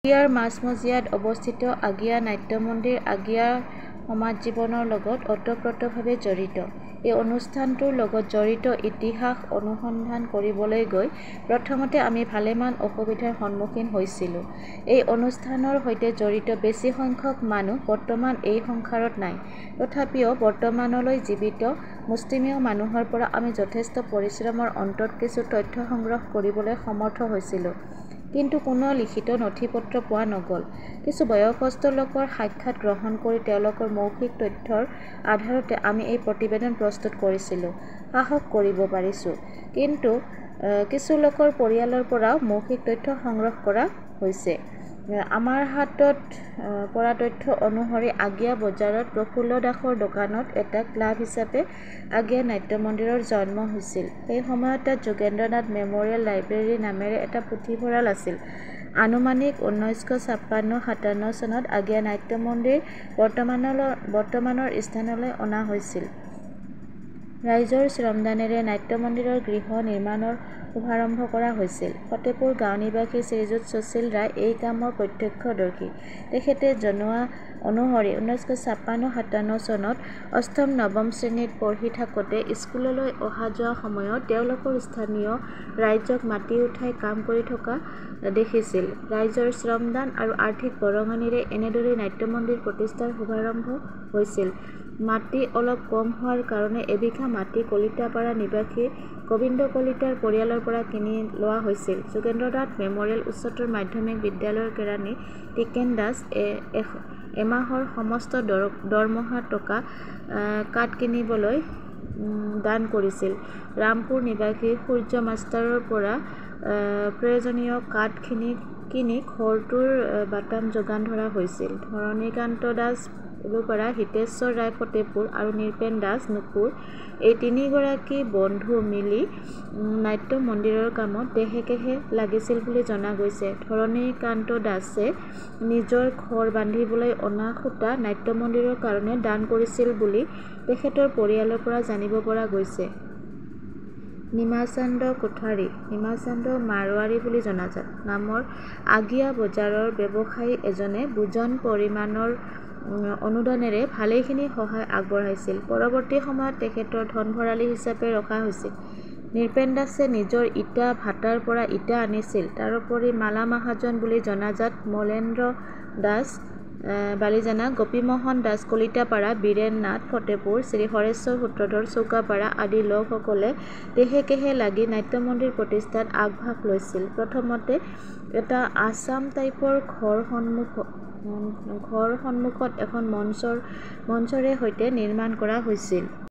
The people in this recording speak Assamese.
আগিয়াৰ মাজমজিয়াত অৱস্থিত আগিয়া নাট্য মন্দিৰ আগিয়াৰ সমাজ জীৱনৰ লগত ওতঃপ্ৰোতভাৱে জড়িত। এই অনুষ্ঠানটোৰ লগত জড়িত ইতিহাস অনুসন্ধান কৰিবলৈ গৈ প্ৰথমতে আমি ভালেমান অসুবিধাৰ সন্মুখীন হৈছিলোঁ। এই অনুষ্ঠানৰ সৈতে জড়িত বেছি সংখ্যক মানুহ বৰ্তমান এই সংসাৰত নাই। তথাপিও বৰ্তমানলৈ জীৱিত মুষ্টিমেয় মানুহৰ পৰা আমি যথেষ্ট পৰিশ্ৰমৰ অন্তত কিছু তথ্য সংগ্ৰহ কৰিবলৈ সমৰ্থ হৈছিলোঁ। কিন্তু কোনো লিখিত নথিপত্ৰ পোৱা নগ'ল। কিছু বয়সস্থ লোকৰ সাক্ষাৎ গ্ৰহণ কৰি তেওঁলোকৰ মৌখিক তথ্যৰ আধাৰতে আমি এই প্ৰতিবেদন প্ৰস্তুত কৰিছিলোঁ। সাহস কৰিব পাৰিছোঁ। কিন্তু কিছু লোকৰ পৰিয়ালৰ পৰাও মৌখিক তথ্য সংগ্ৰহ কৰা হৈছে। আমাৰ হাতত পৰা তথ্য অনুসৰি আগিয়া বজাৰত প্ৰফুল্ল দাসৰ দোকানত এটা ক্লাব হিচাপে আগিয়া নাট্য মন্দিৰৰ জন্ম হৈছিল। সেই সময়ত তাত যোগেন্দ্ৰ নাথ মেম'ৰিয়েল লাইব্ৰেৰী নামেৰে এটা পুথিভঁৰাল আছিল। আনুমানিক 1956-57 চনত আগিয়া নাট্য মন্দিৰ বৰ্তমানৰ স্থানলৈ অনা হৈছিল। ৰাইজৰ শ্ৰমদানেৰে নাট্য মন্দিৰৰ গৃহ নিৰ্মাণৰ শুভাৰম্ভ কৰা হৈছিল। ফতেপুৰ গাঁও নিবাসী শ্ৰীযুত সুশীল ৰায় এই কামৰ প্ৰত্যক্ষদৰ্শী। তেখেতে জনোৱা অনুসৰি 1956-57 চনত অষ্টম-নৱম শ্ৰেণীত পঢ়ি থাকোঁতে স্কুললৈ অহা-যোৱাৰ সময়ত তেওঁলোকৰ স্থানীয় ৰাইজক মাতি উঠাই কাম কৰি থকা দেখিছিল। ৰাইজৰ শ্ৰমদান আৰু আৰ্থিক বৰঙণিৰে এনেদৰেই নাট্য মন্দিৰ প্ৰতিষ্ঠাৰ শুভাৰম্ভ হৈছিল। মাটি অলপ কম হোৱাৰ কাৰণে এবিঘা মাটি কলিতাপাৰা নিবাসী গোবিন্দ কলিতাৰ পৰিয়ালৰ পৰা কিনি লোৱা হৈছিল। যোগেন্দ্ৰ নাথ মেম'ৰিয়েল উচ্চতৰ মাধ্যমিক বিদ্যালয়ৰ কেৰাণী টিকেন দাস এমাহৰ সমস্ত দৰমহা টকা কাঠ কিনিবলৈ দান কৰিছিল। ৰামপুৰ নিবাসী সূৰ্য মাষ্টাৰৰ পৰা প্ৰয়োজনীয় কাঠ কিনি ঘৰটোৰ বাটাম যোগান ধৰা হৈছিল। ধৰণীকান্ত দাস উলুপাৰা, হিতেশ্বৰ ৰায় ফতেপুৰ আৰু নৃপেন দাস নুপুৰ এই তিনিগৰাকী বন্ধু মিলি নাট্য মন্দিৰৰ কামত দেহে-কেহে লাগিছিল বুলি জনা গৈছে। ধৰণীকান্ত দাসে নিজৰ ঘৰ বান্ধিবলৈ অনা সূতা নাট্য মন্দিৰৰ কাৰণে দান কৰিছিল বুলি তেখেতৰ পৰিয়ালৰ পৰা জানিব পৰা গৈছে। নিমাচন্দ কোঠাৰী, নিমাচন্দ মাৰোৱাৰী বুলি জনাজাত নামৰ আগিয়া বজাৰৰ ব্যৱসায়ী এজনে বুজন পৰিমাণৰ অনুদানেৰে ভালেখিনি সহায় আগবঢ়াইছিল। পৰৱৰ্তী সময়ত তেখেতৰ ধনভঁৰালী হিচাপে ৰখা হৈছিল। নৃপেন দাসে নিজৰ ইটা ভাটাৰ পৰা ইটা আনিছিল। তাৰোপৰি মালা মহাজন বুলি জনাজাত মলেন্দ্ৰ দাস বালিজানা, গোপীমোহন দাস কলিতাপাৰা, বীৰেন নাথ ফতেপুৰ, শ্ৰী হৰেশ্বৰ সূত্ৰধৰ চৌকাপাৰা আদি লোকসকলে দেহে-কেহে লাগি নাট্য মন্দিৰ প্ৰতিষ্ঠাত আগভাগ লৈছিল। প্ৰথমতে এটা আছাম টাইপৰ ঘৰ সন্মুখত এখন মঞ্চৰে সৈতে নিৰ্মাণ কৰা হৈছিল।